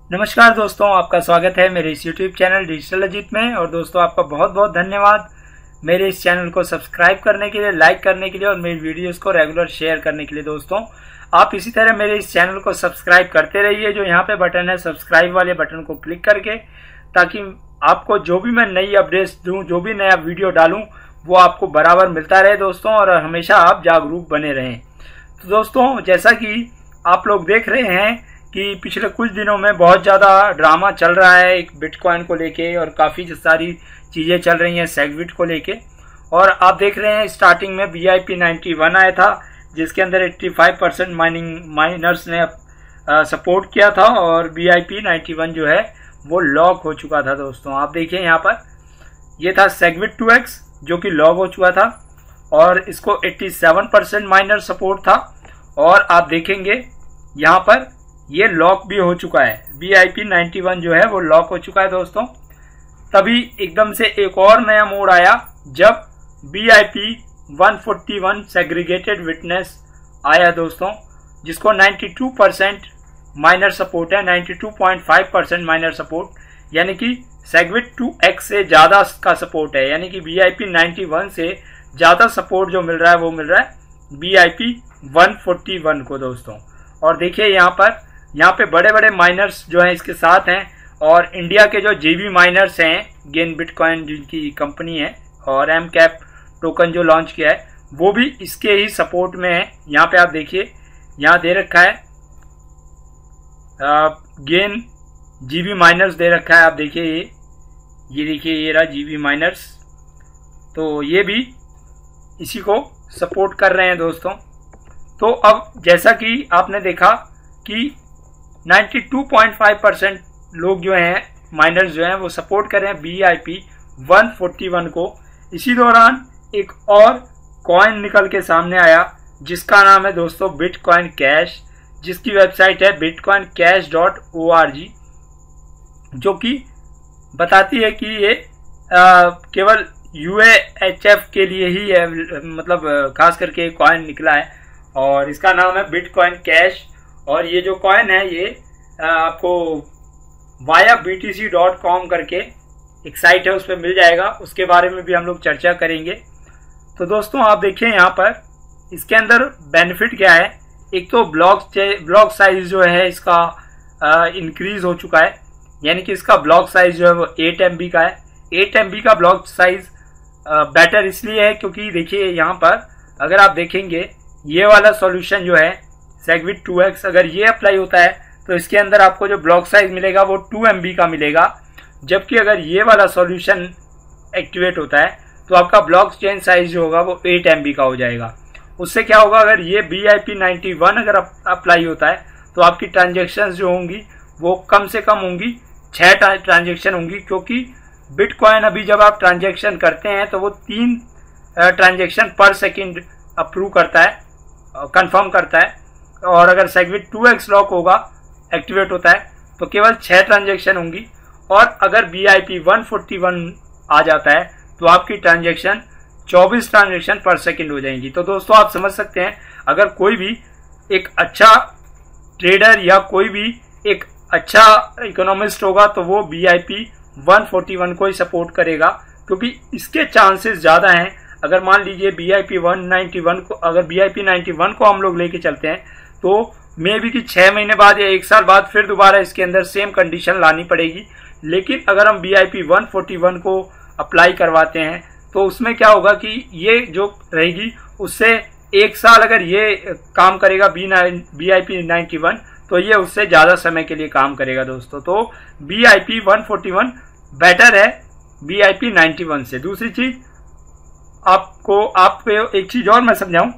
नमस्कार दोस्तों, आपका स्वागत है मेरे इस YouTube चैनल डिजिटल अजीत में। और दोस्तों आपका बहुत बहुत धन्यवाद मेरे इस चैनल को सब्सक्राइब करने के लिए, लाइक करने के लिए और मेरी वीडियोस को रेगुलर शेयर करने के लिए। दोस्तों आप इसी तरह मेरे इस चैनल को सब्सक्राइब करते रहिए। जो यहाँ पे बटन है सब्सक्राइब वाले बटन को क्लिक करके, ताकि आपको जो भी मैं नई अपडेट्स दूँ, जो भी नया वीडियो डालूँ, वो आपको बराबर मिलता रहे दोस्तों, और हमेशा आप जागरूक बने रहें। तो दोस्तों जैसा कि आप लोग देख रहे हैं कि पिछले कुछ दिनों में बहुत ज़्यादा ड्रामा चल रहा है एक बिटकॉइन को लेके, और काफ़ी सारी चीज़ें चल रही हैं सेगविट को लेके। और आप देख रहे हैं स्टार्टिंग में BIP91 आया था, जिसके अंदर 85% माइनर्स ने सपोर्ट किया था, और BIP91 जो है वो लॉक हो चुका था। दोस्तों आप देखिए यहाँ पर ये था सेगविट 2x जो कि लॉक हो चुका था, और इसको 87% माइनर सपोर्ट था। और आप देखेंगे यहाँ पर ये लॉक भी हो चुका है, BIP91 जो है वो लॉक हो चुका है दोस्तों। तभी एकदम से एक और नया मोड आया जब BIP141 सेग्रीगेटेड विटनेस आया दोस्तों, जिसको 92% माइनर सपोर्ट है, 92.5% माइनर सपोर्ट, यानी कि सेगविट 2x से ज़्यादा का सपोर्ट है। यानी कि BIP91 से ज़्यादा सपोर्ट जो मिल रहा है वो मिल रहा है BIP141 को दोस्तों। और देखिए यहाँ पे बड़े बड़े माइनर्स जो हैं इसके साथ हैं, और इंडिया के जो JB माइनर्स हैं, गेन बिटकॉइन जिनकी कंपनी है, और MCAP टोकन जो लॉन्च किया है वो भी इसके ही सपोर्ट में है। यहाँ पे आप देखिए, यहाँ दे रखा है गेन JB माइनर्स दे रखा है। आप देखिए ये देखिए, ये रहा JB माइनर्स, तो ये भी इसी को सपोर्ट कर रहे हैं दोस्तों। तो अब जैसा कि आपने देखा कि 92.5% लोग जो हैं, माइनर्स जो हैं, वो सपोर्ट कर रहे हैं BIP141 को। इसी दौरान एक और कॉइन निकल के सामने आया जिसका नाम है दोस्तों बिटकॉइन कैश, जिसकी वेबसाइट है bitcoincash.org, जो कि बताती है कि ये केवल UAHF के लिए ही है, मतलब खास करके कॉइन निकला है, और इसका नाम है बिटकॉइन कैश। और ये जो कॉइन है ये आपको वाया BTC.com करके एक साइट है, उस पर मिल जाएगा। उसके बारे में भी हम लोग चर्चा करेंगे। तो दोस्तों आप देखिए यहाँ पर इसके अंदर बेनिफिट क्या है। एक तो ब्लॉक साइज जो है इसका इंक्रीज हो चुका है, यानी कि इसका ब्लॉक साइज जो है वो 8 MB का है। 8 MB का ब्लॉक साइज बेटर इसलिए है क्योंकि देखिए यहाँ पर अगर आप देखेंगे ये वाला सॉल्यूशन जो है सेगविट 2x, अगर ये अप्लाई होता है तो इसके अंदर आपको जो ब्लॉक साइज मिलेगा वो 2 MB का मिलेगा। जबकि अगर ये वाला सॉल्यूशन एक्टिवेट होता है तो आपका ब्लॉक चेन साइज जो होगा वो 8 MB का हो जाएगा। उससे क्या होगा, अगर ये BIP91 अगर अप्लाई होता है तो आपकी ट्रांजेक्शन्स जो होंगी वो कम से कम होंगी 6 ट्रांजेक्शन होंगी, क्योंकि बिटकॉइन अभी जब आप ट्रांजेक्शन करते हैं तो वो 3 ट्रांजेक्शन पर सेकेंड अप्रूव करता है, कंफर्म करता है। और अगर सेगविट 2x लॉक होगा, एक्टिवेट होता है, तो केवल 6 ट्रांजेक्शन होंगी। और अगर BIP141 आ जाता है तो आपकी ट्रांजेक्शन 24 ट्रांजेक्शन पर सेकंड हो जाएंगी। तो दोस्तों आप समझ सकते हैं, अगर कोई भी एक अच्छा ट्रेडर या कोई भी एक अच्छा इकोनॉमिस्ट होगा तो वो BIP141 को ही सपोर्ट करेगा, क्योंकि इसके चांसेस ज़्यादा हैं। अगर मान लीजिए BIP191 को, अगर BIP91 को हम लोग लेके चलते हैं तो मे बी कि 6 महीने बाद या 1 साल बाद फिर दोबारा इसके अंदर सेम कंडीशन लानी पड़ेगी। लेकिन अगर हम BIP141 को अप्लाई करवाते हैं तो उसमें क्या होगा कि ये जो रहेगी उससे 1 साल अगर ये काम करेगा BIP91, तो ये उससे ज़्यादा समय के लिए काम करेगा दोस्तों। तो BIP141 बेटर है BIP91 से। दूसरी चीज़ आपको एक चीज़ और मैं समझाऊं।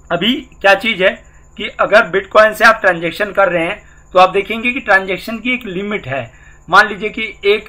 अभी क्या चीज़ है कि अगर बिटकॉइन से आप ट्रांजेक्शन कर रहे हैं तो आप देखेंगे कि ट्रांजेक्शन की एक लिमिट है। मान लीजिए कि 1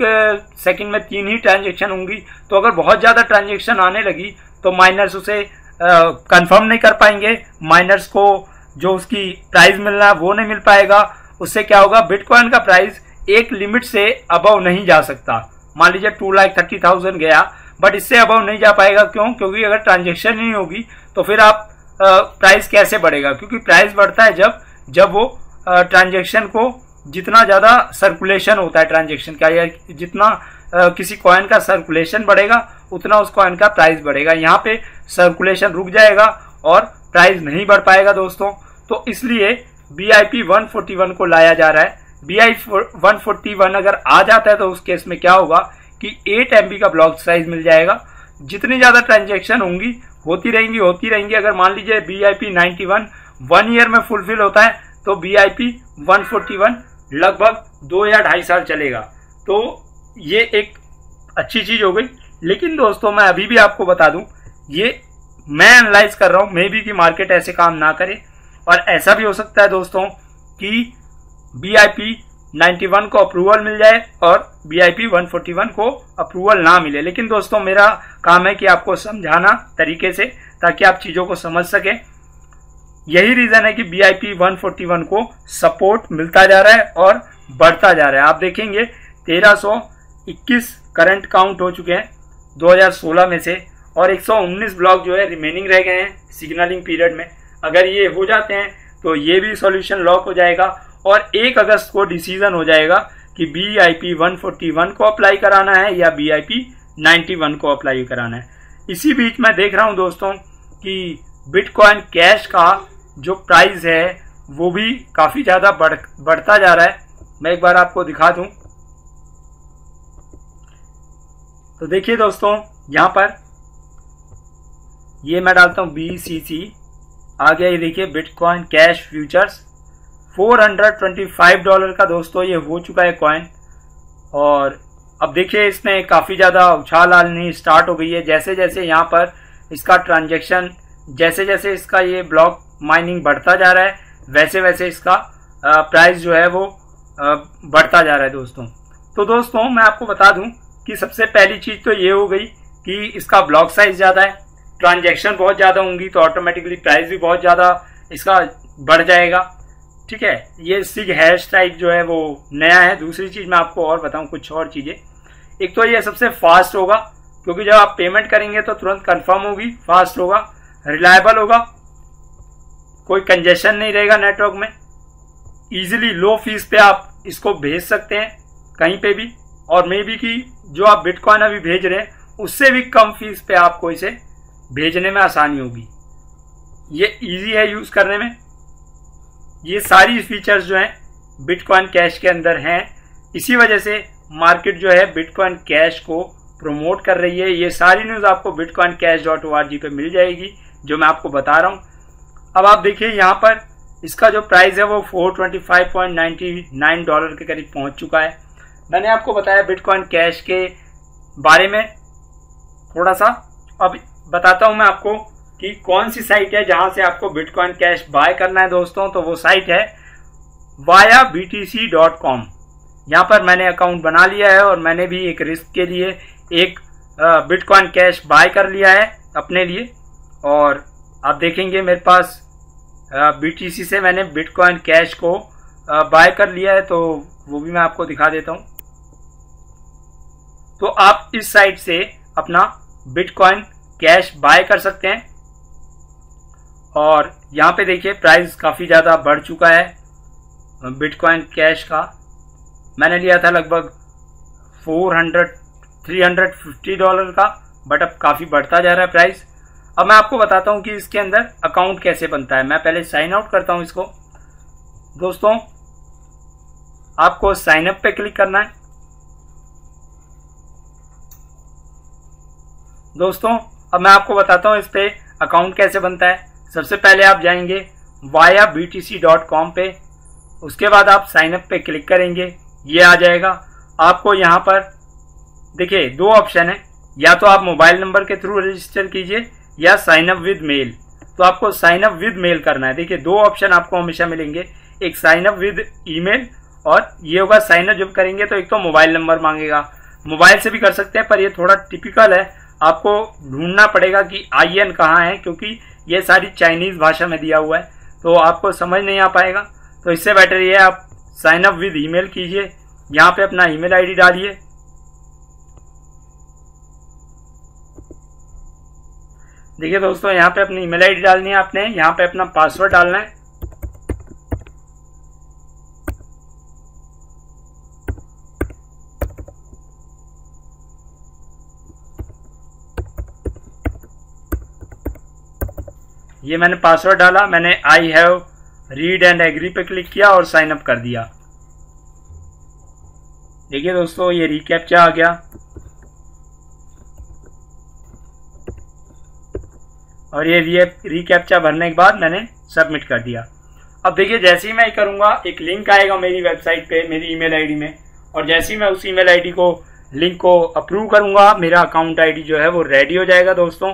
सेकंड में 3 ही ट्रांजेक्शन होंगी, तो अगर बहुत ज़्यादा ट्रांजेक्शन आने लगी तो माइनर्स उसे कंफर्म नहीं कर पाएंगे, माइनर्स को जो उसकी प्राइस मिलना है वो नहीं मिल पाएगा। उससे क्या होगा, बिटकॉइन का प्राइस एक लिमिट से अबव नहीं जा सकता। मान लीजिए 2,30,000 गया, बट इससे अबव नहीं जा पाएगा। क्यों? क्योंकि अगर ट्रांजेक्शन नहीं होगी तो फिर आप प्राइस कैसे बढ़ेगा, क्योंकि प्राइस बढ़ता है जब वो ट्रांजेक्शन को जितना ज़्यादा सर्कुलेशन होता है ट्रांजेक्शन का, या जितना किसी कॉइन का सर्कुलेशन बढ़ेगा उतना उस कॉइन का प्राइस बढ़ेगा। यहाँ पे सर्कुलेशन रुक जाएगा और प्राइस नहीं बढ़ पाएगा दोस्तों। तो इसलिए BIP 141 को लाया जा रहा है। BIP 141 अगर आ जाता है तो उस केस में क्या होगा कि 8 MB का ब्लॉक साइज मिल जाएगा। जितनी ज़्यादा ट्रांजेक्शन होती रहेंगी। अगर मान लीजिए BIP 91 1 ईयर में फुलफिल होता है तो BIP 141 लगभग 2 या 2.5 साल चलेगा। तो ये एक अच्छी चीज़ हो गई। लेकिन दोस्तों मैं अभी भी आपको बता दूं, ये मैं एनालाइज कर रहा हूं, मे बी कि मार्केट ऐसे काम ना करे, और ऐसा भी हो सकता है दोस्तों कि BIP 91 को अप्रूवल मिल जाए और BIP 141 को अप्रूवल ना मिले। लेकिन दोस्तों मेरा काम है कि आपको समझाना तरीके से, ताकि आप चीज़ों को समझ सकें। यही रीज़न है कि BIP 141 को सपोर्ट मिलता जा रहा है और बढ़ता जा रहा है। आप देखेंगे 1321 करंट काउंट हो चुके हैं 2016 में से, और 119 ब्लॉक जो है रिमेनिंग रह गए हैं सिग्नलिंग पीरियड में। अगर ये हो जाते हैं तो ये भी सॉल्यूशन लॉक हो जाएगा और 1 अगस्त को डिसीजन हो जाएगा कि BIP 141 को अप्लाई कराना है या BIP 91 को अप्लाई कराना है। इसी बीच मैं देख रहा हूं दोस्तों कि बिटकॉइन कैश का जो प्राइस है वो भी काफ़ी ज़्यादा बढ़ता जा रहा है। मैं एक बार आपको दिखा दूं तो देखिए दोस्तों, यहाँ पर ये मैं डालता हूँ BCC, आ गया। ये देखिए बिटकॉइन कैश फ्यूचर्स $425 का दोस्तों ये हो चुका है कॉइन। और अब देखिए इसने काफ़ी ज़्यादा उछाल आनी स्टार्ट हो गई है। जैसे जैसे यहाँ पर इसका ट्रांजैक्शन, जैसे जैसे इसका ये ब्लॉक माइनिंग बढ़ता जा रहा है, वैसे वैसे इसका प्राइस जो है वो बढ़ता जा रहा है दोस्तों। तो दोस्तों मैं आपको बता दूं कि सबसे पहली चीज़ तो ये हो गई कि इसका ब्लॉक साइज ज़्यादा है, ट्रांजैक्शन बहुत ज़्यादा होंगी तो ऑटोमेटिकली प्राइस भी बहुत ज़्यादा इसका बढ़ जाएगा। ठीक है, ये सिग हैश टाइप जो है वो नया है। दूसरी चीज़ मैं आपको और बताऊं कुछ और चीज़ें। एक तो ये सबसे फास्ट होगा, क्योंकि जब आप पेमेंट करेंगे तो तुरंत कंफर्म होगी, फास्ट होगा, रिलायबल होगा, कोई कंजेशन नहीं रहेगा नेटवर्क में, इजीली लो फीस पे आप इसको भेज सकते हैं कहीं पे भी, और मे बी कि जो आप बिटकॉइन अभी भेज रहे हैं उससे भी कम फीस पे आपको इसे भेजने में आसानी होगी। ये इजी है यूज़ करने में। ये सारी फीचर्स जो हैं बिटकॉइन कैश के अंदर हैं। इसी वजह से मार्केट जो है बिटकॉइन कैश को प्रमोट कर रही है। ये सारी न्यूज़ आपको bitcoincash.org पे मिल जाएगी जो मैं आपको बता रहा हूँ। अब आप देखिए यहाँ पर इसका जो प्राइस है वो $425.99 के करीब पहुँच चुका है। मैंने आपको बताया बिटकॉइन कैश के बारे में थोड़ा सा। अब बताता हूँ मैं आपको कि कौन सी साइट है जहाँ से आपको बिटकॉइन कैश बाय करना है दोस्तों। तो वो साइट है viabtc.com। यहाँ पर मैंने अकाउंट बना लिया है और मैंने भी एक रिस्क के लिए एक बिटकॉइन कैश बाय कर लिया है अपने लिए। और आप देखेंगे मेरे पास BTC से मैंने बिटकॉइन कैश को बाय कर लिया है, तो वो भी मैं आपको दिखा देता हूँ। तो आप इस साइट से अपना बिटकॉइन कैश बाय कर सकते हैं। और यहाँ पे देखिए प्राइस काफ़ी ज़्यादा बढ़ चुका है बिटकॉइन कैश का। मैंने लिया था लगभग $350 का, बट अब काफ़ी बढ़ता जा रहा है प्राइस। अब मैं आपको बताता हूँ कि इसके अंदर अकाउंट कैसे बनता है। मैं पहले साइन आउट करता हूँ इसको। दोस्तों आपको साइन अप पे क्लिक करना है। दोस्तों अब मैं आपको बताता हूँ इस पे अकाउंट कैसे बनता है। सबसे पहले आप जाएंगे viabtc.com पे, उसके बाद आप साइन अप पे क्लिक करेंगे, ये आ जाएगा। आपको यहाँ पर देखिए 2 ऑप्शन है, या तो आप मोबाइल नंबर के थ्रू रजिस्टर कीजिए या साइन अप विद मेल। तो आपको साइन अप विद मेल करना है। देखिए 2 ऑप्शन आपको हमेशा मिलेंगे, एक साइन अप विद ईमेल और ये होगा साइन अप जब करेंगे तो एक तो मोबाइल नंबर मांगेगा, मोबाइल से भी कर सकते हैं पर ये थोड़ा टिपिकल है, आपको ढूंढना पड़ेगा कि IN कहाँ है, क्योंकि ये सारी चाइनीज़ भाषा में दिया हुआ है तो आपको समझ नहीं आ पाएगा। तो इससे बेटर ये आप साइन अप विद ईमेल कीजिए। यहाँ पे अपना ईमेल आईडी डालिए। देखिए दोस्तों यहाँ पे अपनी ईमेल आईडी डालनी है आपने, यहाँ पे अपना पासवर्ड डालना है। ये मैंने पासवर्ड डाला, मैंने I have read and agree पे क्लिक किया और साइन अप कर दिया। देखिए दोस्तों ये रिकैप्चा आ गया और ये रिकैप्चा भरने के बाद मैंने सबमिट कर दिया। अब देखिए जैसे ही मैं करूँगा एक लिंक आएगा मेरी वेबसाइट पे मेरी ईमेल आईडी में, और जैसे ही मैं उस ईमेल आईडी को लिंक को अप्रूव करूँगा मेरा अकाउंट आईडी जो है वो रेडी हो जाएगा दोस्तों।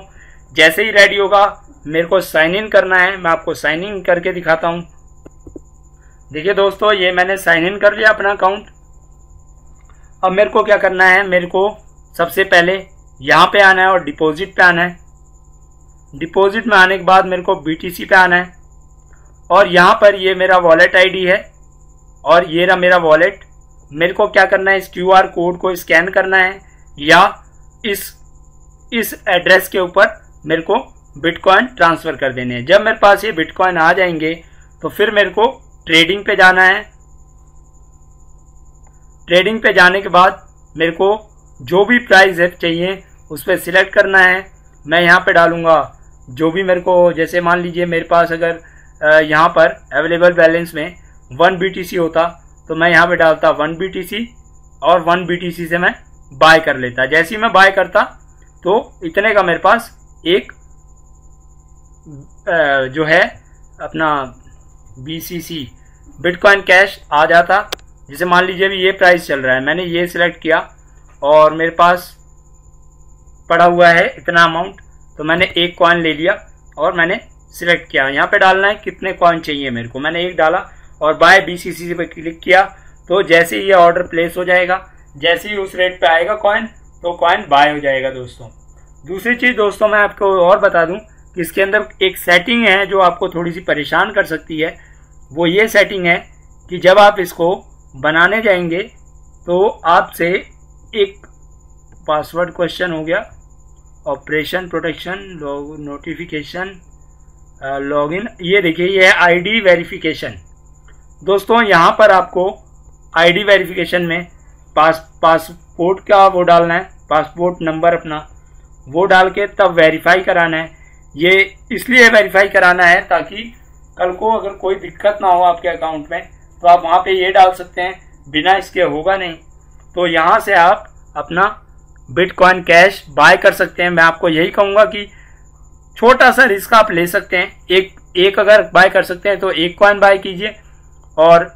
जैसे ही रेडी होगा मेरे को साइन इन करना है, मैं आपको साइन इन करके दिखाता हूँ। देखिए दोस्तों ये मैंने साइन इन कर लिया अपना अकाउंट। अब मेरे को क्या करना है, मेरे को सबसे पहले यहाँ पे आना है और डिपॉजिट पे आना है। डिपॉजिट में आने के बाद मेरे को BTC पे आना है और यहाँ पर ये मेरा वॉलेट आईडी है और ये रहा मेरा वॉलेट। मेरे को क्या करना है, इस QR कोड को स्कैन करना है या इस एड्रेस के ऊपर मेरे को बिटकॉइन ट्रांसफ़र कर देने हैं। जब मेरे पास ये बिटकॉइन आ जाएंगे तो फिर मेरे को ट्रेडिंग पे जाना है। ट्रेडिंग पे जाने के बाद मेरे को जो भी प्राइस चाहिए उस पर सिलेक्ट करना है। मैं यहाँ पे डालूँगा जो भी मेरे को, जैसे मान लीजिए मेरे पास अगर यहाँ पर अवेलेबल बैलेंस में 1 BTC होता तो मैं यहाँ पे डालता 1 BTC और 1 BTC से मैं बाय कर लेता। जैसे ही मैं बाय करता तो इतने का मेरे पास एक जो है अपना BCC बिटकॉइन कैश आ जाता। जैसे मान लीजिए अभी ये प्राइस चल रहा है, मैंने ये सिलेक्ट किया और मेरे पास पड़ा हुआ है इतना अमाउंट, तो मैंने एक कॉइन ले लिया और मैंने सिलेक्ट किया। यहाँ पे डालना है कितने कॉइन चाहिए मेरे को, मैंने एक डाला और बाय BCC पे क्लिक किया। तो जैसे ही ये ऑर्डर प्लेस हो जाएगा, जैसे ही उस रेट पे आएगा कॉइन तो कॉइन बाय हो जाएगा दोस्तों। दूसरी चीज़ दोस्तों मैं आपको और बता दूं कि इसके अंदर एक सेटिंग है जो आपको थोड़ी सी परेशान कर सकती है। वो ये सेटिंग है कि जब आप इसको बनाने जाएंगे तो आपसे एक पासवर्ड क्वेश्चन हो गया, ऑपरेशन प्रोटेक्शन, नोटिफिकेशन, लॉगिन, ये देखिए ये है ID वेरिफिकेशन। दोस्तों यहाँ पर आपको ID वेरिफिकेशन में पासपोर्ट का वो डालना है, पासपोर्ट नंबर अपना वो डाल के तब वेरीफाई कराना है। ये इसलिए वेरीफाई कराना है ताकि कल को अगर कोई दिक्कत ना हो आपके अकाउंट में तो आप वहाँ पे ये डाल सकते हैं, बिना इसके होगा नहीं। तो यहाँ से आप अपना बिटकॉइन कैश बाय कर सकते हैं। मैं आपको यही कहूँगा कि छोटा सा रिस्क आप ले सकते हैं। एक अगर बाय कर सकते हैं तो एक कॉइन बाय कीजिए, और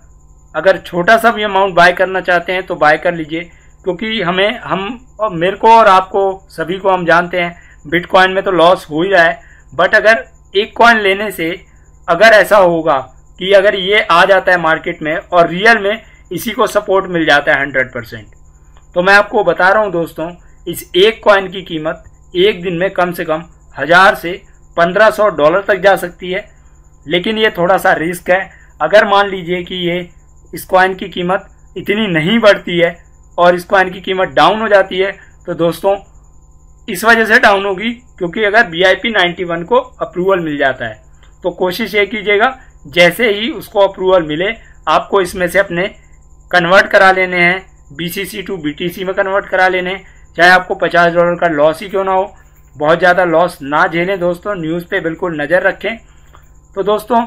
अगर छोटा सा भी अमाउंट बाय करना चाहते हैं तो बाय कर लीजिए, क्योंकि मेरे को और आपको सभी को हम जानते हैं बिटकॉइन में तो लॉस हो ही रहा है। बट अगर एक कॉइन लेने से अगर ऐसा होगा कि अगर ये आ जाता है मार्केट में और रियल में इसी को सपोर्ट मिल जाता है 100%, तो मैं आपको बता रहा हूँ दोस्तों इस एक कॉइन की कीमत एक दिन में कम से कम 1000 से $1500 तक जा सकती है। लेकिन ये थोड़ा सा रिस्क है। अगर मान लीजिए कि ये इस कॉइन की कीमत इतनी नहीं बढ़ती है और इस कॉइन की कीमत डाउन हो जाती है तो दोस्तों इस वजह से डाउन होगी क्योंकि अगर BIP91 को अप्रूवल मिल जाता है तो कोशिश ये कीजिएगा जैसे ही उसको अप्रूवल मिले आपको इसमें से अपने कन्वर्ट करा लेने हैं, BCC to BTC में कन्वर्ट करा लेने हैं, चाहे आपको $50 का लॉस ही क्यों ना हो। बहुत ज़्यादा लॉस ना झेलें दोस्तों, न्यूज़ पे बिल्कुल नज़र रखें। तो दोस्तों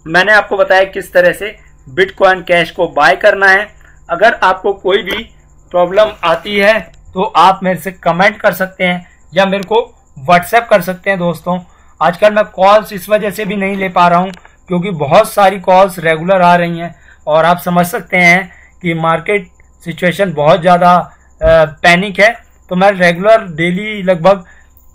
मैंने आपको बताया किस तरह से बिटकॉइन कैश को बाय करना है। अगर आपको कोई भी प्रॉब्लम आती है तो आप मेरे से कमेंट कर सकते हैं या मेरे को व्हाट्सएप कर सकते हैं दोस्तों। आजकल मैं कॉल्स इस वजह से भी नहीं ले पा रहा हूँ क्योंकि बहुत सारी कॉल्स रेगुलर आ रही हैं और आप समझ सकते हैं कि मार्केट सिचुएशन बहुत ज़्यादा पैनिक है। तो मैं रेगुलर डेली लगभग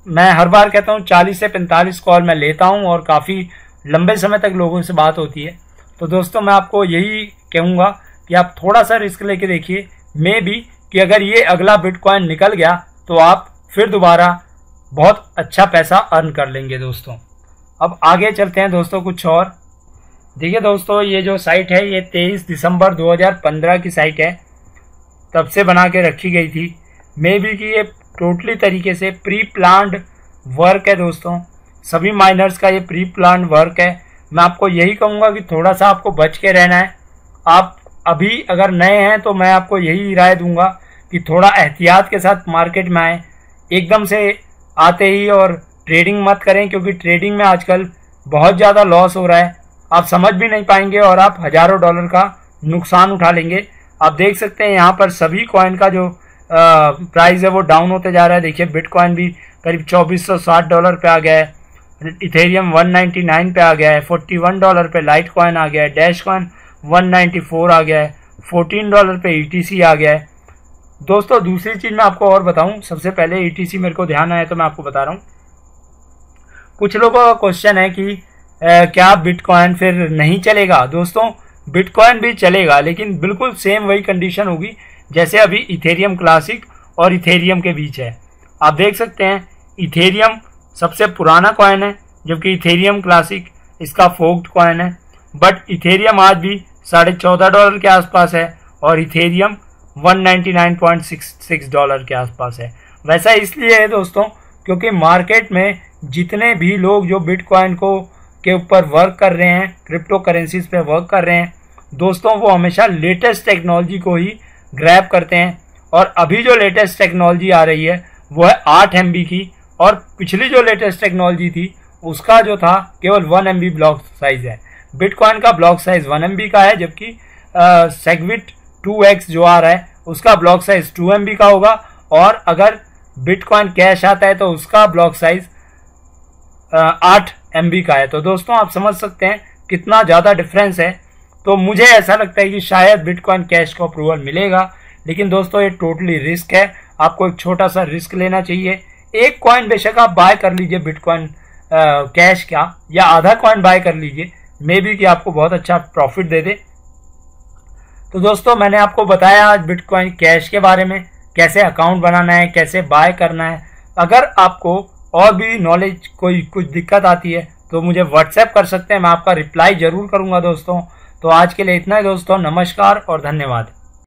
मैं हर बार कहता हूँ 40 से 45 कॉल मैं लेता हूँ और काफ़ी लंबे समय तक लोगों से बात होती है। तो दोस्तों मैं आपको यही कहूँगा कि आप थोड़ा सा रिस्क लेके देखिए, मे बी कि अगर ये अगला बिटकॉइन निकल गया तो आप फिर दोबारा बहुत अच्छा पैसा अर्न कर लेंगे दोस्तों। अब आगे चलते हैं दोस्तों कुछ और। देखिए दोस्तों ये जो साइट है ये 23 दिसंबर 2015 की साइट है, तब से बना के रखी गई थी। मे बी कि ये टोटली तरीके से प्री प्लान्ड वर्क है दोस्तों, सभी माइनर्स का ये प्री प्लान्ड वर्क है। मैं आपको यही कहूँगा कि थोड़ा सा आपको बच के रहना है। आप अभी अगर नए हैं तो मैं आपको यही राय दूंगा कि थोड़ा एहतियात के साथ मार्केट में आए। एकदम से आते ही और ट्रेडिंग मत करें, क्योंकि ट्रेडिंग में आजकल बहुत ज़्यादा लॉस हो रहा है। आप समझ भी नहीं पाएंगे और आप हज़ारों डॉलर का नुकसान उठा लेंगे। आप देख सकते हैं यहाँ पर सभी कॉइन का जो प्राइस है वो डाउन होते जा रहा है। देखिए बिटकॉइन भी करीब $2460 पे आ गया है, इथेरियम 199 पे आ गया है, $41 पे लाइट कॉइन आ गया है, डैश कॉइन 194 आ गया है, $14 पे ETC आ गया है। दोस्तों दूसरी चीज़ मैं आपको और बताऊं, सबसे पहले ETC मेरे को ध्यान आया तो मैं आपको बता रहा हूँ। कुछ लोगों का क्वेश्चन है कि क्या बिटकॉइन फिर नहीं चलेगा। दोस्तों बिटकॉइन भी चलेगा, लेकिन बिल्कुल सेम वही कंडीशन होगी जैसे अभी इथेरियम क्लासिक और इथेरियम के बीच है। आप देख सकते हैं इथेरियम सबसे पुराना कॉइन है, जबकि इथेरियम क्लासिक इसका फोक्ड कॉइन है। बट इथेरियम आज भी $14.5 के आसपास है और इथेरियम $199.66 के आसपास है। वैसा इसलिए है दोस्तों क्योंकि मार्केट में जितने भी लोग जो बिटकॉइन को के ऊपर वर्क कर रहे हैं, क्रिप्टो करेंसीज पे वर्क कर रहे हैं दोस्तों, वो हमेशा लेटेस्ट टेक्नोलॉजी को ही ग्रैब करते हैं। और अभी जो लेटेस्ट टेक्नोलॉजी आ रही है वो है 8 MB की, और पिछली जो लेटेस्ट टेक्नोलॉजी थी उसका जो था केवल 1 MB ब्लॉक साइज है। बिटकॉइन का ब्लॉक साइज 1 MB का है, जबकि सेगविट 2x जो आ रहा है उसका ब्लॉक साइज 2 MB का होगा, और अगर बिटकॉइन कैश आता है तो उसका ब्लॉक साइज 8 MB का है। तो दोस्तों आप समझ सकते हैं कितना ज़्यादा डिफरेंस है। तो मुझे ऐसा लगता है कि शायद बिटकॉइन कैश को अप्रूवल मिलेगा, लेकिन दोस्तों ये टोटली रिस्क है। आपको एक छोटा सा रिस्क लेना चाहिए। एक कॉइन बेशक आप बाय कर लीजिए बिटकॉइन कैश का, या आधा कॉइन बाय कर लीजिए, मे बी कि आपको बहुत अच्छा प्रॉफिट दे दे। तो दोस्तों मैंने आपको बताया आज बिटकॉइन कैश के बारे में, कैसे अकाउंट बनाना है, कैसे बाय करना है। अगर आपको और भी नॉलेज कोई कुछ दिक्कत आती है तो मुझे व्हाट्सएप कर सकते हैं, मैं आपका रिप्लाई जरूर करूंगा दोस्तों। तो आज के लिए इतना ही दोस्तों, नमस्कार और धन्यवाद।